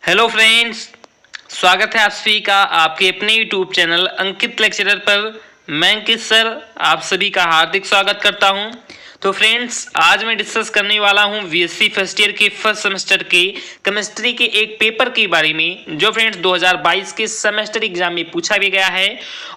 Hello friends, स्वागत है आप सभी का आपके अपने यूट्यूब चैनल अंकित लेक्चरर पर। मैं अंकित सर आप सभी का हार्दिक स्वागत करता हूं। तो फ्रेंड्स, आज मैं डिस्कस करने वाला हूं बीएससी फर्स्ट ईयर के फर्स्ट सेमेस्टर के केमिस्ट्री के एक पेपर के बारे में, जो फ्रेंड्स 2022 के सेमेस्टर एग्जाम में पूछा भी गया है।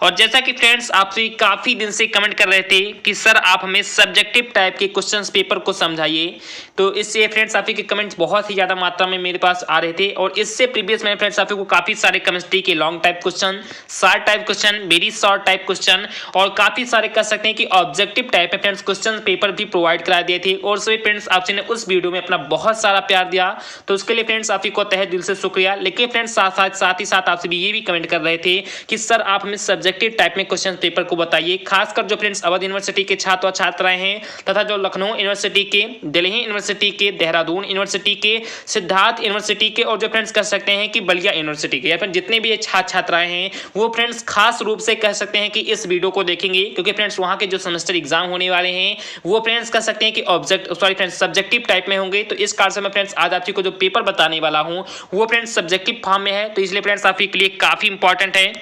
और जैसा कि फ्रेंड्स आपसे काफ़ी दिन से कमेंट कर रहे थे कि सर आप हमें सब्जेक्टिव टाइप के क्वेश्चंस पेपर को समझाइए, तो इससे फ्रेंड्स आप के कमेंट्स बहुत ही ज़्यादा मात्रा में मेरे पास आ रहे थे। और इससे प्रीवियस मैंने फ्रेंड्स आपको काफ़ी सारे केमिस्ट्री के long type question, short type question, very short type question और काफ़ी सारे कह सकते हैं कि ऑब्जेक्टिव टाइप में फ्रेंड्स क्वेश्चन पेपर भी प्रोवाइड करा दिए थे। और सभी फ्रेंड्स आपसे ने उस वीडियो में अपना बहुत सारा प्यार दिया, तो उसके लिए फ्रेंड्स आप को तहे दिल से शुक्रिया। लेकिन फ्रेंड्स साथ ही साथ आपसे भी ये भी कमेंट कर रहे थे कि सर आप हमें सब्जेक्टिव टाइप में क्वेश्चन पेपर को बताइए, खासकर जो फ्रेंड्स अवध यूनिवर्सिटी के छात्र छात्राएं हैं तथा जो लखनऊ यूनिवर्सिटी के, दिल्ली यूनिवर्सिटी के, देहरादून यूनिवर्सिटी के, सिद्धार्थ यूनिवर्सिटी के और जो फ्रेंड्स कह सकते हैं कि बलिया यूनिवर्सिटी के, या फिर जितने भी छात्र छात्राएं हैं वो फ्रेंड्स खास रूप से कह सकते हैं कि इस वीडियो को देखेंगे, क्योंकि फ्रेंड्स वहां के जो सेमेस्टर एग्जाम होने वाले हैं वो फ्रेंड्स कह सकते हैं कि फ्रेंड्स सब्जेक्टिव टाइप में होंगे। तो इस कारण से मैं फ्रेंड्स आज आपको जो पेपर बताने वाला हूं वो फ्रेंड्स सब्जेक्टिव फॉर्म में है, तो इसलिए फ्रेंड्स आपके लिए काफी इंपॉर्टेंट है।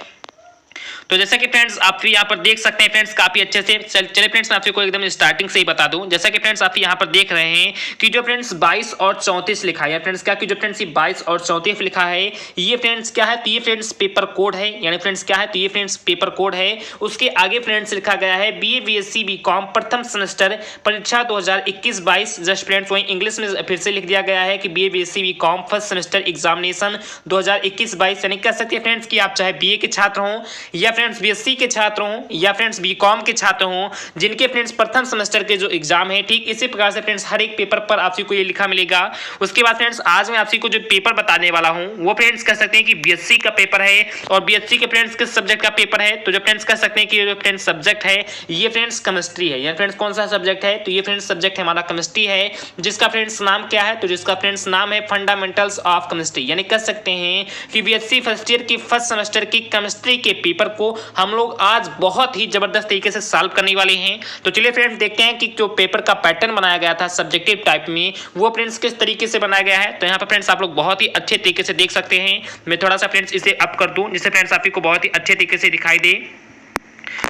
तो जैसा कि फ्रेंड्स आप यहाँ पर देख सकते हैं फ्रेंड्स काफी अच्छे से चलिए फ्रेंड्स मैं आपको एकदम स्टार्टिंग से ही बता दूं। जैसा कि फ्रेंड्स आप यहाँ पर देख रहे हैं कि जो फ्रेंड्स 22 और 34 लिखा है फ्रेंड्स, क्या कि जो फ्रेंड्स 22 और 34 लिखा है ये फ्रेंड्स क्या है, तो ये फ्रेंड्स पेपर कोड है, यानी फ्रेंड्स क्या है, तो ये फ्रेंड्स पेपर कोड है। उसके आगे फ्रेंड्स लिखा गया है बीए बीएससी बीकॉम प्रथम सेमेस्टर परीक्षा 2021-22। जस्ट फ्रेंड्स वही इंग्लिश में फिर से लिख दिया गया है कि BA BSc BCom first semester examination 2021-22। यानी कह सकते हैं फ्रेंड्स कि आप चाहे बीए के छात्र हों या फ्रेंड्स बीएससी के छात्र हों या फ्रेंड्स बीकॉम के छात्र हों, जिनके फ्रेंड्स प्रथम सेमेस्टर के जो एग्जाम है, ठीक इसी प्रकार से फ्रेंड्स हर एक पेपर पर आप को ये लिखा मिलेगा। उसके बाद फ्रेंड्स आज मैं आप को जो पेपर बताने वाला हूं वो फ्रेंड्स कह सकते हैं कि बीएससी का पेपर है और बीएससी के फ्रेंड्स किस सब्जेक्ट का पेपर है, तो जो फ्रेंड्स कह सकते हैं कि जो फ्रेंड्स सब्जेक्ट है ये फ्रेंड्स केमिस्ट्री है। यानी फ्रेंड्स कौन सा सब्जेक्ट है, तो ये फ्रेंड्स सब्जेक्ट हमारा केमिस्ट्री है, जिसका फ्रेंड्स नाम क्या है, तो जिसका फ्रेंड्स नाम है फंडामेंटल्स ऑफ केमिस्ट्री। यानी कह सकते हैं कि बीएससी फर्स्ट ईयर की फर्स्ट सेमेस्टर की केमिस्ट्री के पेपर को हम लोग आज बहुत ही जबरदस्त तरीके से सॉल्व करने वाले हैं। तो चलिए फ्रेंड्स देखते हैं कि जो पेपर का पैटर्न बनाया गया था सब्जेक्टिव टाइप में वो फ्रेंड्स किस तरीके से बनाया गया है। तो यहाँ पर फ्रेंड्स आप लोग बहुत ही अच्छे तरीके से देख सकते हैं। मैं थोड़ा सा फ्रेंड्स इसे अप कर दूं जिससे फ्रेंड्स आपको बहुत ही अच्छे तरीके से दिखाई दे।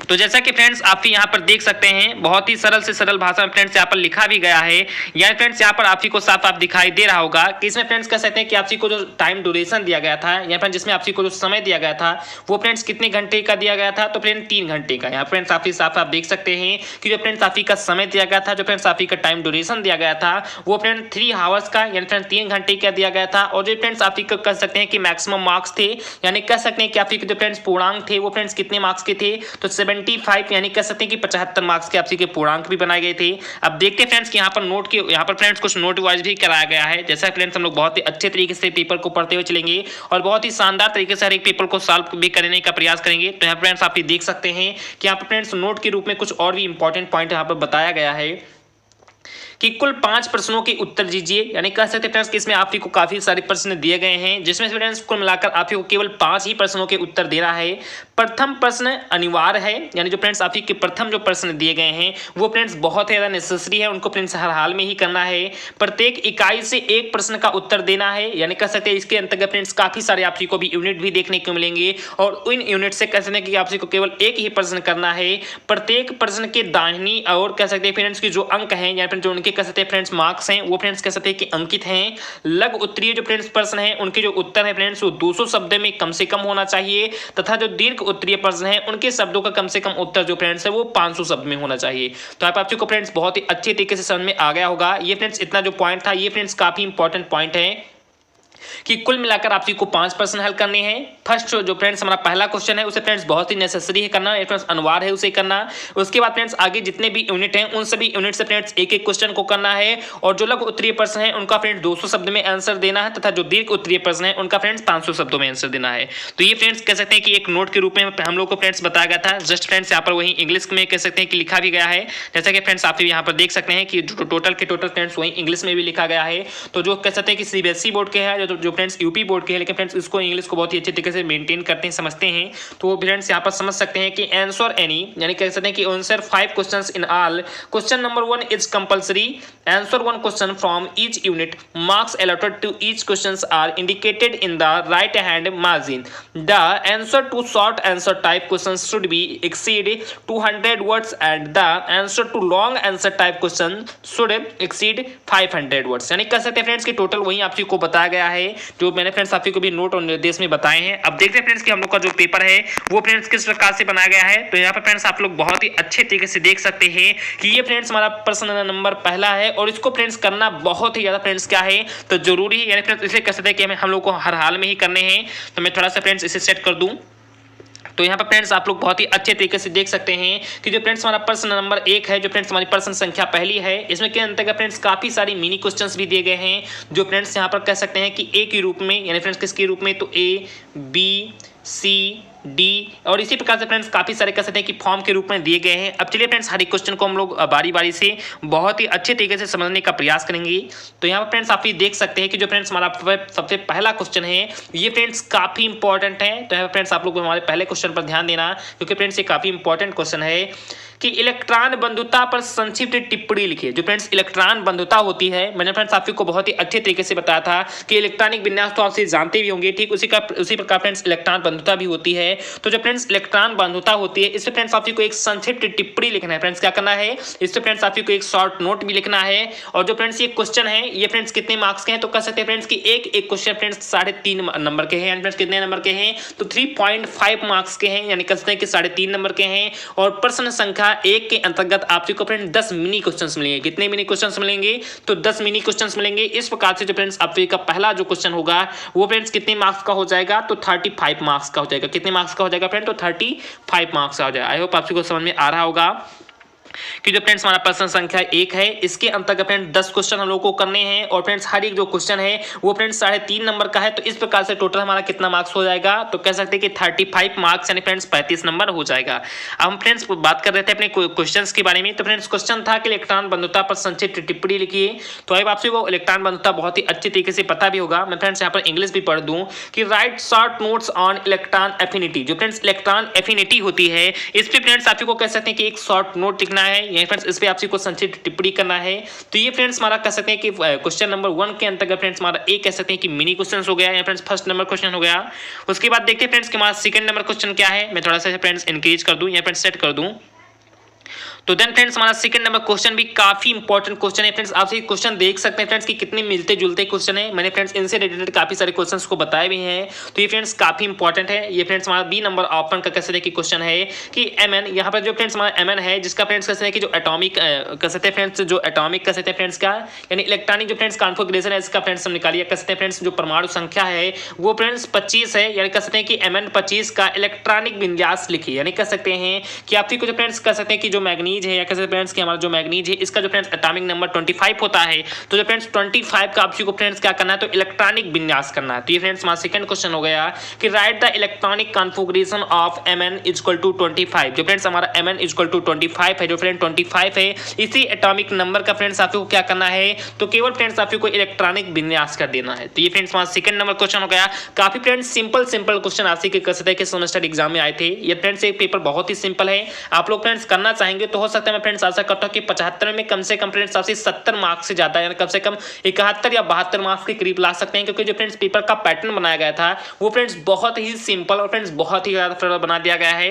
तो जैसा कि फ्रेंड्स आप यहाँ पर देख सकते हैं बहुत ही सरल से सरल भाषा में फ्रेंड्स यहाँ पर लिखा भी गया है। यानी फ्रेंड्स यहाँ पर आप को साफ साफ दिखाई दे रहा होगा कि इसमें फ्रेंड्स कह सकते हैं कि आप को जो टाइम ड्यूरेशन दिया गया था, या फ्रेंड्स जिसमें आप को जो समय दिया गया था वो फ्रेंड्स कितने घंटे का दिया गया था, तो फ्रेंड्स 3 घंटे का। यहाँ फ्रेंड्स आप साफ आप देख सकते हैं कि जो फ्रेंड्स आप का समय दिया गया था, जो फ्रेंड्स आप का टाइम ड्यूरेशन दिया गया था वो फ्रेंड्स 3 आवर्स का, यानी फ्रेंड्स 3 घंटे का दिया गया था। और जो फ्रेंड्स आप कह सकते हैं कि मैक्सिमम मार्क्स थे, यानी कह सकते हैं कि आप जो फ्रेंड्स पूर्णांक थे वो फ्रेंड्स कितने मार्क्स के थे, तो 75, यानी कह सकते हैं कि 75 मार्क्स के आपसी के पूर्णांक भी बनाए गए थे। अब देखते हैं फ्रेंड्स कि यहाँ पर नोट के यहाँ पर फ्रेंड्स कुछ नोट वाइज भी कराया गया है। जैसा फ्रेंड्स हम लोग बहुत ही अच्छे तरीके से पेपर को पढ़ते हुए चलेंगे और बहुत ही शानदार तरीके से हर एक पेपर को सॉल्व भी करने का प्रयास करेंगे। तो यहाँ फ्रेंड्स आप देख सकते हैं कि यहाँ पर फ्रेंड्स नोट के रूप में कुछ और भी इंपॉर्टेंट पॉइंट यहाँ पर बताया गया है कि कुल 5 प्रश्नों के उत्तर दीजिए। यानी कह सकते हैं फ्रेंड्स कि इसमें आप को काफी सारे प्रश्न दिए गए हैं, जिसमें फ्रेंड्स कुल मिलाकर आप को केवल 5 ही प्रश्नों के उत्तर देना है। प्रथम प्रश्न अनिवार्य है, यानी जो फ्रेंड्स आप के प्रथम जो प्रश्न दिए गए हैं वो फ्रेंड्स बहुत ही ज्यादा नेसेसरी है, उनको फ्रेंड्स हर हाल में ही करना है। प्रत्येक इकाई से एक प्रश्न का उत्तर देना है, यानी कह सकते हैं इसके अंतर्गत फ्रेंड्स काफी सारे आप को भी यूनिट भी देखने को मिलेंगे और उन यूनिट से कह सकते हैं कि आप को केवल एक ही प्रश्न करना है। प्रत्येक प्रश्न के दाहिनी और कह सकते हैं फ्रेंड्स की जो अंक है, या फिर जो उनके कह सकते हैं फ्रेंड्स मार्क्स हैं वो फ्रेंड्स कह सकते हैं कि अंकित हैं। लघु उत्तरीय जो फ्रेंड्स प्रश्न हैं उनके जो उत्तर है फ्रेंड्स वो 200 शब्द में कम से कम होना चाहिए, तथा जो दीर्घ उत्तरीय प्रश्न है उनके शब्दों का कम से कम उत्तर जो फ्रेंड्स है वो 500 शब्द में होना चाहिए। तो आपको फ्रेंड्स बहुत ही अच्छे तरीके से समझ में आ गया होगा। ये फ्रेंड्स इतना जो पॉइंट था ये फ्रेंड्स काफी इंपॉर्टेंट पॉइंट है कि कुल मिलाकर आप को 5 प्रश्न हल करने हैं। फर्स्ट जो फ्रेंड्स हमारा पहला क्वेश्चन है उसे फ्रेंड्स बहुत ही नेसेसरी है करना, फ्रेंड्स अनिवार्य है उसे करना। उसके बाद फ्रेंड्स आगे जितने भी यूनिट हैं उन सभी यूनिट से फ्रेंड्स एक एक क्वेश्चन को करना है, और जो लघु उत्तरीय प्रश्न है उनका फ्रेंड्स 200 शब्द में आंसर देना है, तथा जो दीर्घ उत्तरीय प्रश्न है उनका फ्रेंड्स 500 शब्दों में आंसर देना है। तो ये फ्रेंड्स कह सकते हैं कि एक नोट के रूप में हम लोग को फ्रेंड्स बताया गया था। जस्ट फ्रेंड्स यहाँ पर वही इंग्लिश में कह सकते हैं कि लिखा भी गया है, जैसा कि फ्रेंड्स आप यहाँ पर देख सकते हैं कि टोटल के टोटल फ्रेंड्स वही इंग्लिश में भी लिखा गया है। तो जो कह सकते हैं कि सीबीएसई बोर्ड के हैं जो फ्रेंड्स यूपी बोर्ड के हैं, लेकिन फ्रेंड्स इसको इंग्लिश को बहुत ही अच्छे तरीके से मेंटेन करते हैं, समझते हैं। तो फ्रेंड्स यहाँ पर समझ सकते हैं कि आंसर एनी, यानी कह सकते हैं कि answer 5 questions in all. Question number 1 is compulsory, answer 1 question from each unit, marks allotted to each questions are indicated in the right hand margin. The answer to short answer type questions should be exceed 200 words and the answer to long answer type question should exceed 500 words. यानी कह सकते हैं friends कि total वही आप को बताया गया है जो मैंने फ्रेंड्स आप को भी नोट और निर्देश में बताए हैं। अब देखते हैं फ्रेंड्स कि हम लोग का जो पेपर है वो फ्रेंड्स किस प्रकार से बनाया गया है। तो यहाँ पर फ्रेंड्स आप लोग बहुत ही अच्छे तरीके से देख सकते हैं कि ये फ्रेंड्स हमारा प्रश्न नंबर पहला है और इसको फ्रेंड्स करना बहुत ही ज्यादा फ्रेंड्स क्या है तो जरूरी है, यानी फ्रेंड्स इसे कह सकते हैं कि हम लोग को हर हाल में ही करने हैं। तो मैं थोड़ा सा फ्रेंड्स इसे सेट कर दूं। तो यहाँ पर फ्रेंड्स आप लोग बहुत ही अच्छे तरीके से देख सकते हैं कि जो फ्रेंड्स हमारा प्रश्न नंबर 1 है, जो फ्रेंड्स हमारी प्रश्न संख्या पहली है, इसमें के अंतर्गत फ्रेंड्स काफी सारी मिनी क्वेश्चंस भी दिए गए हैं जो फ्रेंड्स यहाँ पर कह सकते हैं कि ए के रूप में, यानी फ्रेंड्स किसके रूप में तो ए बी सी डी और इसी प्रकार से फ्रेंड्स काफी सारे कह सकते हैं कि फॉर्म के रूप में दिए गए हैं। अब चलिए फ्रेंड्स हर एक क्वेश्चन को हम लोग बारी बारी से बहुत ही अच्छे तरीके से समझने का प्रयास करेंगे। तो यहाँ पर फ्रेंड्स आप ये देख सकते हैं कि जो फ्रेंड्स हमारा सबसे पहला क्वेश्चन है ये फ्रेंड्स काफी इंपॉर्टेंट है। तो यहाँ पर फ्रेंड्स आप लोग हमारे पहले क्वेश्चन पर ध्यान देना, क्योंकि फ्रेंड्स ये काफी इंपॉर्टेंट क्वेश्चन है कि इलेक्ट्रॉन बंधुता पर संक्षिप्त टिप्पणी लिखिए। जो फ्रेंड्स इलेक्ट्रॉन बंधुता होती है, मैंने फ्रेंड्स आपको बहुत ही अच्छे तरीके से बताया था कि इलेक्ट्रॉनिक विन्यास तो आप जानते भी होंगे, ठीक उसी प्रकार फ्रेंड्स इलेक्ट्रॉन बंधुता भी होती है। तो जो फ्रेंड्स इलेक्ट्रॉन बंधुता होती है इसमें फ्रेंड्स आपको एक संक्षिप्त टिप्पणी लिखना है। फ्रेंड्स क्या करना है, इससे फ्रेंड्स आपको एक शॉर्ट नोट भी लिखना है। और जो फ्रेंड्स ये क्वेश्चन है ये फ्रेंड्स कितने मार्क्स के हैं तो कह सकते हैं फ्रेंड्स कि एक क्वेश्चन फ्रेंड्स 3.5 नंबर के हैं। फ्रेंड्स कितने नंबर के हैं तो 3.5 मार्क्स के हैं, यानी कह सकते हैं कि 3.5 नंबर के हैं। और प्रश्न संख्या 1 के अंतर्गत आपको फ्रेंड्स 10 मिनी क्वेश्चंस मिलेंगे। कितने मिनी क्वेश्चंस मिलेंगे तो 10 मिनी क्वेश्चंस मिलेंगे। इस प्रकार से जो फ्रेंड्स आपका पहला जो क्वेश्चन होगा वो फ्रेंड्स कितने मार्क्स का हो जाएगा तो 35 मार्क्स का हो जाएगा। कितने मार्क्स का हो जाएगा फ्रेंड तो 35 मार्क्स का हो जाएगा। आई होप आपको समझ में आ रहा होगा कि जो फ्रेंड्स हमारा प्रश्न संख्या 1 है इसके अंतर्गत फ्रेंड्स 10 क्वेश्चन हम लोग को करने हैं और फ्रेंड्स हर एक जो क्वेश्चन है वो फ्रेंड्स 3.5 नंबर का है। तो इस प्रकार से टोटल हमारा कितना मार्क्स हो जाएगा तो कह सकते हैं कि 35 मार्क्स यानी फ्रेंड्स 35 नंबर हो जाएगा। अब हम फ्रेंड्स बात कर रहे थे अपने क्वेश्चंस के बारे में। तो फ्रेंड्स क्वेश्चन था कि इलेक्ट्रॉन बंधुता पर संक्षिप्त टिप्पणी लिखिए। तो अब आपसे वो इलेक्ट्रॉन बंधुता बहुत ही अच्छे तरीके से पता भी होगा। मैं फ्रेंड्स यहाँ पर इंग्लिश भी पढ़ दूं कि right short notes on electron affinity. जो फ्रेंड्स इलेक्ट्रॉन एफिनिटी होती है इस पे फ्रेंड्स आपको कह सकते हैं कि एक शॉर्ट नोट लिखना है, यानी फ्रेंड्स इस पे आपको संक्षिप्त टिप्पणी करना है। तो ये फ्रेंड्स हमारा कह सकते हैं कि क्वेश्चन नंबर 1 के अंतर्गत फ्रेंड्स हमारा एक कह सकते हैं कि मिनी क्वेश्चन हो गया, या फ्रेंड्स फर्स्ट नंबर क्वेश्चन हो गया। उसके बाद देखते हैं फ्रेंड्स कि हमारा सेकंड नंबर क्वेश्चन क्या है। मैं थोड़ा सा फ्रेंड्स इंक्रीज कर दूं या फ्रेंड्स सेट कर दूं। तो देन फ्रेंड्स हमारा सेकंड नंबर क्वेश्चन भी काफी इंपॉर्टेंट क्वेश्चन है। फ्रेंड्स आप क्वेश्चन देख सकते हैं फ्रेंड्स कि कितने मिलते जुलते क्वेश्चन है। मैंने फ्रेंड्स इनसे रिलेटेड काफी सारे क्वेश्चंस को बताए भी हैं। तो ये फ्रेंड्स काफी इंपॉर्टेंट है। ये फ्रेंड्स हमारा बी नंबर ऑप्शन का कह सकते हैं कि क्वेश्चन है कि एमएन, यहाँ पर जो फ्रेंड्स हमारा एमएन है जिसका फ्रेंड्स कह सकते हैं कि जो एटॉमिक कह सकते हैं फ्रेंड्स जो एटॉमिक कह सकते हैं फ्रेंड्स का यानी इलेक्ट्रॉनिक जो फ्रेंड्स कॉन्फिगरेशन है इसका फ्रेंड्स हम निकालिए। कह सकते हैं फ्रेंड्स जो परमाणु संख्या है वो फ्रेंड्स 25 है, यानी कह सकते हैं कि एमएन 25 का इलेक्ट्रॉनिक विन्यास लिखिए। यानी कह सकते हैं कि आपको जो फ्रेंड्स कह सकते हैं कि जो मैग्नीज है या कह सकते हैं फ्रेंड्स कि हमारा जो मैग्नीज है इसका जो फ्रेंड्स एटॉमिक नंबर 25 होता है। तो जो फ्रेंड्स 25 का आपको फ्रेंड्स क्या करना है तो इलेक्ट्रॉनिक विन्यास करना है। तो ये फ्रेंड्स हमारा सेकंड क्वेश्चन हो गया कि right the electronic configuration of Mn = 25। जो फ्रेंड्स हमारा Mn = 25 है, जो फ्रेंड 25 है इसी एटॉमिक नंबर का फ्रेंड्स आपको क्या करना है तो केवल फ्रेंड्स आपको इलेक्ट्रॉनिक विन्यास कर देना है। तो ये फ्रेंड्स हमारा सेकंड नंबर क्वेश्चन हो गया। काफी फ्रेंड्स सिंपल क्वेश्चन आपसे के कह सकते हैं कि सेमेस्टर एग्जाम में आए थे। ये फ्रेंड्स एक पेपर बहुत ही सिंपल है। आप लोग फ्रेंड्स करना चाहेंगे तो हो सकता है मैं फ्रेंड्स आशा करता हूं कि 75 में कम से कम फ्रेंड्स आपसे 70 मार्क्स से ज्यादा यानी कम से कम 71 या 72 मार्क्स के करीब ला सकते हैं, क्योंकि जो फ्रेंड्स पेपर का पैटर्न बनाया गया था वो फ्रेंड्स बहुत ही सिंपल और फ्रेंड्स बहुत ही ज्यादा बना दिया गया है।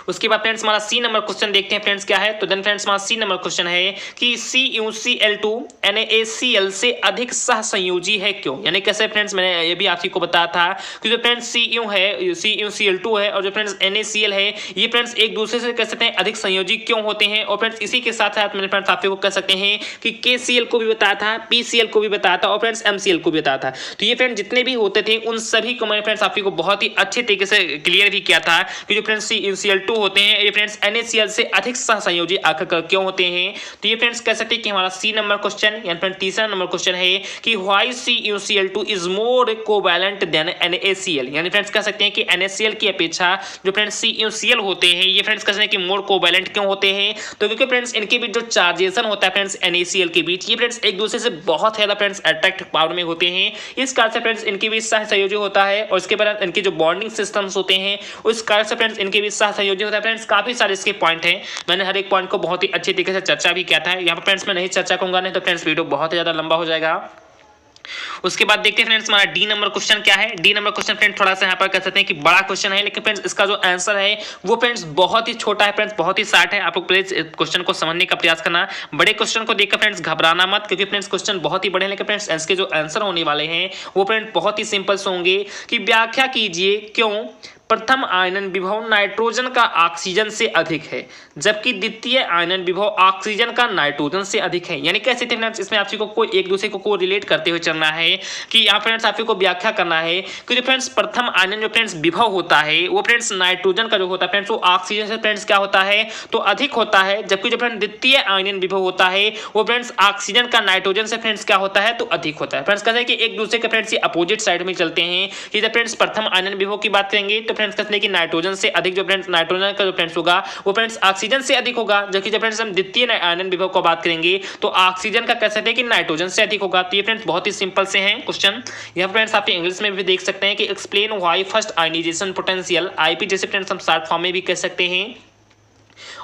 उसके बाद फ्रेंड्स हमारा सी नंबर क्वेश्चन देखते हैं फ्रेंड्स क्या है। तो देन फ्रेंड्स हमारा सी नंबर क्वेश्चन है कि CuCl2 NaCl से अधिक सहसंयोजी है क्यों। यानी कैसे फ्रेंड्स मैंने ये भी आपको बताया था कि जो फ्रेंड्स CuCl2 है और जो फ्रेंड्स NaCl है ये फ्रेंड्स एक दूसरे से कह सकते हैं अधिक संयोजी क्यों होते हैं। और फ्रेंड्स इसी के साथ साथ मैंने फ्रेंड्स आपको कह सकते हैं कि KCl को भी बताया था, PCl को भी बताया था और फ्रेंड्स MCl को भी बताया था। तो ये फ्रेंड्स जितने भी होते थे उन सभी को मैंने फ्रेंड्स आपको बहुत ही अच्छे तरीके से क्लियर भी किया था कि जो फ्रेंड्स CuCl2 NaCl2 होते हैं ये फ्रेंड्स NaCl से अधिक सहसंयोजी आकर क्यों होते हैं? तो ये फ्रेंड्स कह सकते हैं कि हमारा सी नंबर क्वेश्चन या फिर तीसरा नंबर क्वेश्चन है कि why CuCl2 is more covalent than NaCl, यानी फ्रेंड्स कह सकते हैं कि NaCl की अपेक्षा जो फ्रेंड्स CuCl होते हैं ये फ्रेंड्स कह सकते हैं कि मोर कोवैलेंट क्यों होते हैं? तो क्योंकि फ्रेंड्स इनके बीच जो चार्जेशन होता है फ्रेंड्स NaCl के बीच ये फ्रेंड्स एक दूसरे से बहुत ज्यादा फ्रेंड्स अट्रैक्ट पावर में होते हैं, इस कारण से फ्रेंड्स इनके बीच सहसंयोजी होता है और इसके बाद इनके जो बॉन्डिंग सिस्टम्स होते हैं उस कारण से फ्रेंड्स इनके बीच सहसंयोजी होता है। फ्रेंड्स काफी सारे इसके पॉइंट हैं, मैंने हर एक पॉइंट को बहुत ही अच्छे तरीके से चर्चा भी किया था, यहाँ पर फ्रेंड्स मैं नहीं चर्चा करूंगा, नहीं तो फ्रेंड्स वीडियो बहुत ही ज्यादा लंबा हो जाएगा। उसके बाद देखते हैं फ्रेंड्स हमारा डी नंबर क्वेश्चन क्या है। डी नंबर क्वेश्चन फ्रेंड्स थोड़ा सा यहाँ पर कह सकते हैं कि बड़ा क्वेश्चन है, लेकिन फ्रेंड्स इसका जो आंसर है वो फ्रेंड्स बहुत ही छोटा है, फ्रेंड्स बहुत ही शार्ट है। आप लोग प्लीज क्वेश्चन को समझने का प्रयास करना, बड़े क्वेश्चन को देखकर फ्रेंड्स घबराना मत, क्योंकि फ्रेंड्स क्वेश्चन बहुत ही बड़े हैं, लेकिन फ्रेंड्स इसके जो आंसर होने वाले हैं वो फ्रेंड्स बहुत ही सिंपल से होंगे। कि व्याख्या कीजिए क्यों प्रथम आयनन विभव नाइट्रोजन का ऑक्सीजन से अधिक है जबकि द्वितीय आयनन विभव ऑक्सीजन का नाइट्रोजन से अधिक है। यानी कैसे थे फ्रेंड्स, इसमें आपको कोई एक दूसरे को रिलेट करते हुए चलना है कि यहाँ फ्रेंड्स आपको व्याख्या करना है कि जो फ्रेंड्स प्रथम आयनन जो फ्रेंड्स विभव होता है वो फ्रेंड्स नाइट्रोजन का जो होता है फ्रेंड्स वो ऑक्सीजन से फ्रेंड्स क्या होता है तो अधिक होता है, जबकि जो फ्रेंड्स द्वितीय आयनन विभव होता है वो फ्रेंड्स ऑक्सीजन का नाइट्रोजन से फ्रेंड्स क्या होता है तो अधिक होता है। फ्रेंड्स कहते हैं कि एक दूसरे के फ्रेंड्स ये अपोजिट साइड में चलते हैं कि जब फ्रेंड्स प्रथम आयनन विभव की बात करेंगे तो फ्रेंड्स कहते हैं कि नाइट्रोजन से अधिक जो फ्रेंड्स नाइट्रोजन का जो फ्रेंड्स होगा वो फ्रेंड्स ऑक्सीजन से अधिक होगा, जबकि जब फ्रेंड्स हम द्वितीय आयनन विभव को बात करेंगे तो ऑक्सीजन का कह सकते हैं कि नाइट्रोजन से अधिक होगा। तो ये फ्रेंड्स बहुत ही सिंपल से हैं क्वेश्चन। यहाँ फ्रेंड्स आप इंग्लिश में भी देख सकते हैं कि explain why first ionization potential IP जैसे फ्रेंड्स हम शॉर्ट फॉर्म में भी कह सकते हैं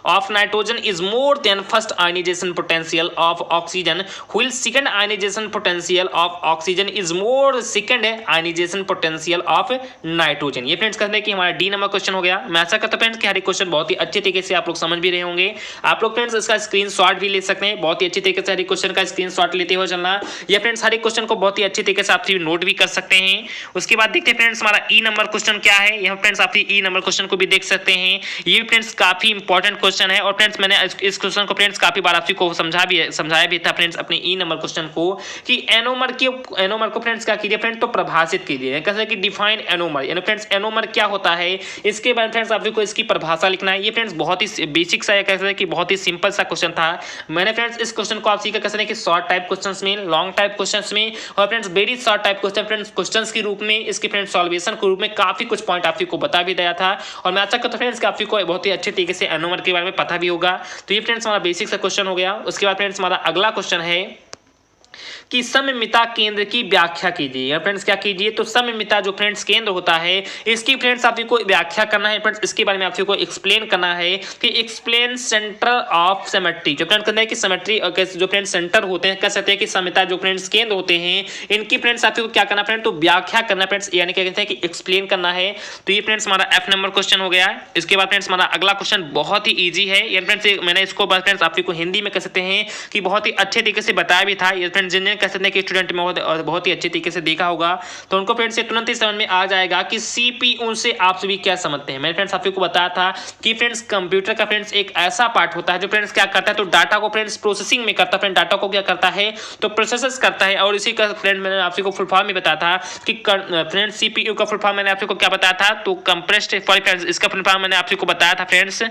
of nitrogen is more than first ionization potential of oxygen, while second ionization potential of oxygen is more second ionization potential of nitrogen। ये friends कहते हैं कि हमारा डी नंबर क्वेश्चन हो गया। मैं आशा करता हूं फ्रेंड्स कि हर एक क्वेश्चन बहुत ही अच्छे तरीके से आप लोग समझ भी रहे होंगे। आप लोग फ्रेंड्स इसका स्क्रीनशॉट भी ले सकते हैं, बहुत ही अच्छे तरीके से हर एक क्वेश्चन का स्क्रीनशॉट लेते हुए चलना। ये फ्रेंड्स हर एक क्वेश्चन को बहुत ही अच्छे तरीके से आप नोट भी कर सकते हैं। उसके बाद देखते हैं फ्रेंड्स हमारा ई नंबर क्वेश्चन क्या है। यहाँ फ्रेंड्स आप ई नंबर क्वेश्चन को भी देख सकते हैं, ये फ्रेंड्स काफी इंपॉर्टेंट क्वेश्चन है और फ्रेंड्स मैंने इस क्वेश्चन को फ्रेंड्स काफी बार आपको समझाया भी था फ्रेंड्स अपने ई नंबर क्वेश्चन को कि एनोमर को फ्रेंड्स क्या कीजिए फ्रेंड्स तो प्रभाषित कीजिए, कैसे कि डिफाइन एनोमर, यानी फ्रेंड्स एनोमर क्या होता है इसके बारे में फ्रेंड्स आपको इसकी परिभाषा लिखना है। ये फ्रेंड्स बहुत ही बेसिक सा कैसे है कि बहुत ही सिंपल सा क्वेश्चन था। मैंने फ्रेंड्स इस क्वेश्चन को आप सीखा कैसे है कि शॉर्ट टाइप क्वेश्चंस में, लॉन्ग टाइप क्वेश्चंस में और friends very short type question friends questions के रूप में, इसके फ्रेंड्स सॉल्वेशन के रूप में काफी कुछ पॉइंट आपको बता भी दिया था और मैं आशा करता हूं फ्रेंड्स कि आपको बहुत ही अच्छे तरीके से एनोमर के बारे में पता भी होगा। तो ये फ्रेंड्स हमारा बेसिक सा क्वेश्चन हो गया। उसके बाद फ्रेंड्स हमारा अगला क्वेश्चन है कि सममिता केंद्र की व्याख्या कीजिए। फ्रेंड्स क्या कीजिए तो सममिता जो फ्रेंड्स केंद्र होता है इसकी फ्रेंड्स आपको व्याख्या करना है। फ्रेंड्स इसके बारे में आपको एक्सप्लेन करना है कि एक्सप्लेन सेंटर ऑफ सिमेट्री। जो फ्रेंड्स कहते हैं कि सिमेट्री जो फ्रेंड्स सेंटर होते हैं, कह सकते हैं कि सममिता जो फ्रेंड्स केंद्र होते हैं इनकी फ्रेंड्स आपको क्या करना फ्रेंड तो व्याख्या करना फ्रेंड्स, यानी क्या कहते हैं कि एक्सप्लेन करना है। तो ये फ्रेंड्स हमारा एफ नंबर क्वेश्चन हो गया। इसके बाद फ्रेंड्स हमारा अगला क्वेश्चन बहुत ही ईजी है। ये फ्रेंड्स मैंने इसको फ्रेंड्स आपको हिंदी में कह सकते हैं कि बहुत ही अच्छे तरीके से बताया भी था। ये फ्रेंड्स जिन्हें कह सकते हैं कि स्टूडेंट में बहुत ही अच्छे तरीके से देखा होगा तो उनको फ्रेंड्स से तुरंत ही समझ में आ जाएगा कि CPU से आप सभी क्या समझते हैं। मैंने फ्रेंड्स आपको बताया था कि फ्रेंड्स कंप्यूटर का फ्रेंड्स एक ऐसा पार्ट होता है जो फ्रेंड्स क्या करता है तो डाटा को फ्रेंड्स प्रोसेसिंग में करता है, फ्रेंड डाटा को क्या करता है तो प्रोसेस करता है। और इसी का फ्रेंड मैंने आपको फुल फॉर्म में बताया था कि फ्रेंड्स CPU का फुल फॉर्म मैंने आपको क्या बताया था तो कंप्रेस्ड फ्रेंड्स, इसका फुल फॉर्म मैंने आपको बताया था फ्रेंड्स,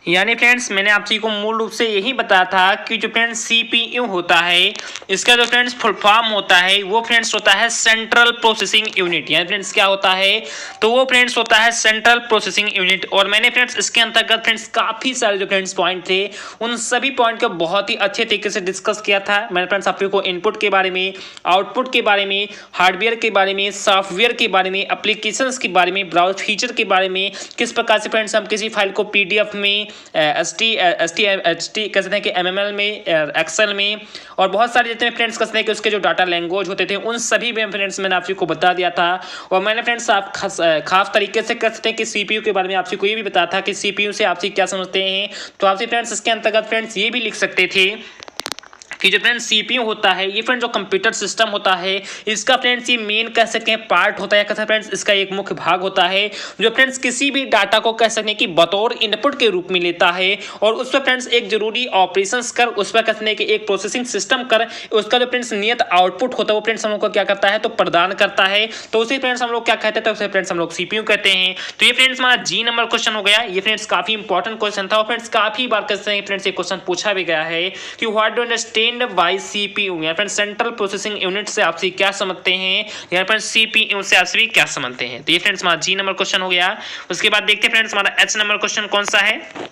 यानी फ्रेंड्स मैंने आप को मूल रूप से यही बताया था कि जो फ्रेंड्स CPU होता है इसका जो फ्रेंड्स फुल फॉर्म होता है वो फ्रेंड्स होता है सेंट्रल प्रोसेसिंग यूनिट। यानी फ्रेंड्स क्या होता है तो वो फ्रेंड्स होता है सेंट्रल प्रोसेसिंग यूनिट। और मैंने फ्रेंड्स इसके अंतर्गत फ्रेंड्स काफी सारे जो फ्रेंड्स पॉइंट थे उन सभी पॉइंट को बहुत ही अच्छे तरीके से डिस्कस किया था। मैंने फ्रेंड्स आपको इनपुट के बारे में, आउटपुट के बारे में, हार्डवेयर के बारे में, सॉफ्टवेयर के बारे में, एप्लीकेशंस के बारे में, ब्राउज फीचर के बारे में, किस प्रकार से फ्रेंड्स हम किसी फाइल को PDF में, HT कह सकते हैं कि MML में, एक्सेल में और बहुत सारे जितने फ्रेंड्स कह सकते हैं कि उसके जो डाटा लैंग्वेज होते थे उन सभी में फ्रेंड्स मैंने आपको बता दिया था। और मैंने फ्रेंड्स आप खास तरीके से कह सकते हैं कि CPU के बारे में आपको ये भी बताया था कि CPU से आप क्या समझते हैं। तो आपसे फ्रेंड्स इसके अंतर्गत फ्रेंड्स ये भी लिख सकते थे कि जो फ्रेंड्स सीपीयू होता है ये फ्रेंड्स जो कंप्यूटर सिस्टम होता है इसका फ्रेंड्स ये मेन कह सकते हैं पार्ट होता है, कैसे फ्रेंड्स इसका एक मुख्य भाग होता है जो फ्रेंड्स किसी भी डाटा को कह सकते हैं कि बतौर इनपुट के रूप में लेता है और उस पर फ्रेंड्स एक जरूरी ऑपरेशंस कर उस पर कह सकते हैं कि एक प्रोसेसिंग सिस्टम कर उसका जो फ्रेंड्स नियत आउटपुट होता है वो फ्रेंड्स हम लोग को क्या करता है तो प्रदान करता है, तो उसे फ्रेंड्स हम लोग क्या कहते हैं तो उसे फ्रेंड्स हम लोग सीपीयू कहते हैं। तो ये फ्रेंड्स हमारा जी नंबर क्वेश्चन हो गया। ये फ्रेंड्स काफी इंपॉर्टेंट क्वेश्चन था और फ्रेंड्स काफी बार कहते हैं फ्रेंड्स ये क्वेश्चन पूछा भी गया है कि what do understand bye CPU, या फ्रेंड्स सेंट्रल प्रोसेसिंग यूनिट से आप क्या समझते हैं, या फ्रेंड्स सीपीयू से आप क्या समझते हैं। तो ये फ्रेंड्स हमारा जी नंबर क्वेश्चन हो गया। उसके बाद देखते हैं फ्रेंड्स हमारा एच नंबर क्वेश्चन कौन सा है।